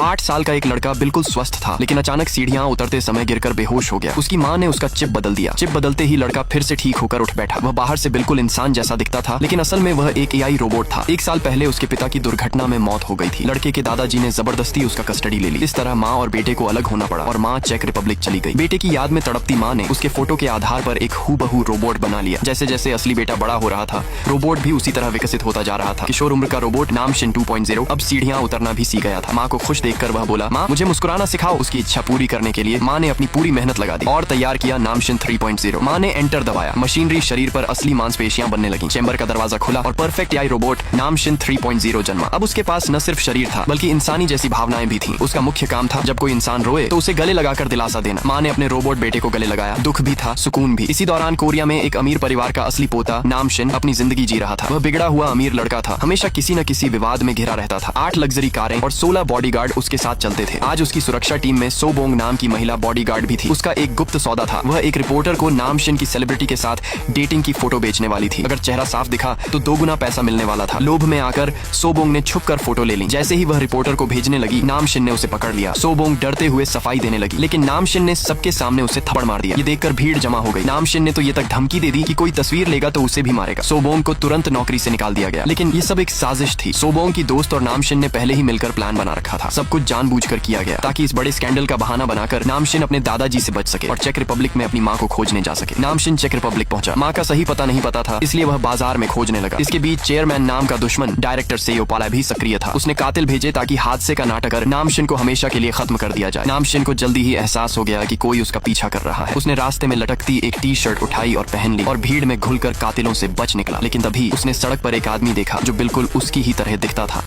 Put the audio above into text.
8 साल का एक लड़का बिल्कुल स्वस्थ था, लेकिन अचानक सीढ़ियां उतरते समय गिरकर बेहोश हो गया। उसकी माँ ने उसका चिप बदल दिया। चिप बदलते ही लड़का फिर से ठीक होकर उठ बैठा। वह बाहर से बिल्कुल इंसान जैसा दिखता था, लेकिन असल में वह एक एआई रोबोट था। 1 साल पहले उसके पिता की दुर्घटना में मौत हो गई थी। लड़के के दादाजी ने जबरदस्ती उसका कस्टडी ले ली। इस तरह माँ और बेटे को अलग होना पड़ा और माँ चेक रिपब्लिक चली गई। बेटे की याद में तड़पती माँ ने उसके फोटो के आधार पर एक हूबहू रोबोट बना लिया। जैसे जैसे असली बेटा बड़ा हो रहा था, रोबोट भी उसी तरह विकसित होता जा रहा था। किशोर उम्र का रोबोट नाम शिन 2.0 अब सीढ़ियां उतरना भी सीख गया था। माँ को खुश देखकर वह बोला, माँ मुझे मुस्कुराना सिखाओ। उसकी इच्छा पूरी करने के लिए माँ ने अपनी पूरी मेहनत लगा दी और तैयार किया नामशिन 3.0। माँ ने एंटर दबाया। मशीनरी शरीर पर असली मांसपेशियां बनने लगी। चैम्बर का दरवाजा खुला और परफेक्ट एआई रोबोट नामशिन 3.0 जन्मा। अब उसके पास न सिर्फ शरीर था, बल्कि इंसानी जैसी भावनाएं भी थीं। उसका मुख्य काम था जब कोई इंसान रोए तो उसे गले लगाकर दिलासा देना। माँ ने अपने रोबोट बेटे को गले लगाया। दुख भी था, सुकून भी। इसी दौरान कोरिया में एक अमीर परिवार का असली पोता नामशिन अपनी जिंदगी जी रहा था। वह बिगड़ा हुआ अमीर लड़का था, हमेशा किसी न किसी विवाद में घिरा रहता था। 8 लग्जरी कारें और 16 बॉडीगार्ड उसके साथ चलते थे। आज उसकी सुरक्षा टीम में सोबोंग नाम की महिला बॉडीगार्ड भी थी। उसका एक गुप्त सौदा था। वह एक रिपोर्टर को नामशिन की सेलिब्रिटी के साथ डेटिंग की फोटो बेचने वाली थी। अगर चेहरा साफ दिखा तो 2 गुना पैसा मिलने वाला था। लोभ में आकर सोबोंग ने छुपकर फोटो ले ली। जैसे ही वह रिपोर्टर को भेजने लगी, नामशिन ने उसे पकड़ लिया। सोबोंग डरते हुए सफाई देने लगी, लेकिन नामशिन ने सबके सामने उसे थप्पड़ मार दिया। ये देखकर भीड़ जमा हो गई। नामशिन ने तो ये तक धमकी दे दी कि कोई तस्वीर लेगा तो उसे भी मारेगा। सोबोंग को तुरंत नौकरी से निकाल दिया गया। लेकिन ये सब एक साजिश थी। सोबोंग की दोस्त और नामशिन ने पहले ही मिलकर प्लान बना रखा था। सब कुछ जानबूझकर किया गया ताकि इस बड़े स्कैंडल का बहाना बनाकर नामशिन अपने दादाजी से बच सके और चेक रिपब्लिक में अपनी माँ को खोजने जा सके। नामशिन चेक रिपब्लिक पहुंचा। माँ का सही पता नहीं पता था, इसलिए वह बाजार में खोजने लगा। इसके बीच चेयरमैन नाम का दुश्मन डायरेक्टर सेयो पाला भी सक्रिय था। उसने कातिल भेजे ताकि हादसे का नाटक कर नामशिन को हमेशा के लिए खत्म कर दिया जाए। नामशिन को जल्दी ही एहसास हो गया कि कोई उसका पीछा कर रहा है। उसने रास्ते में लटकती एक टी शर्ट उठाई और पहन ली और भीड़ में घुलकर कातिलों से बच निकला। लेकिन तभी उसने सड़क पर एक आदमी देखा जो बिल्कुल उसकी ही तरह दिखता था।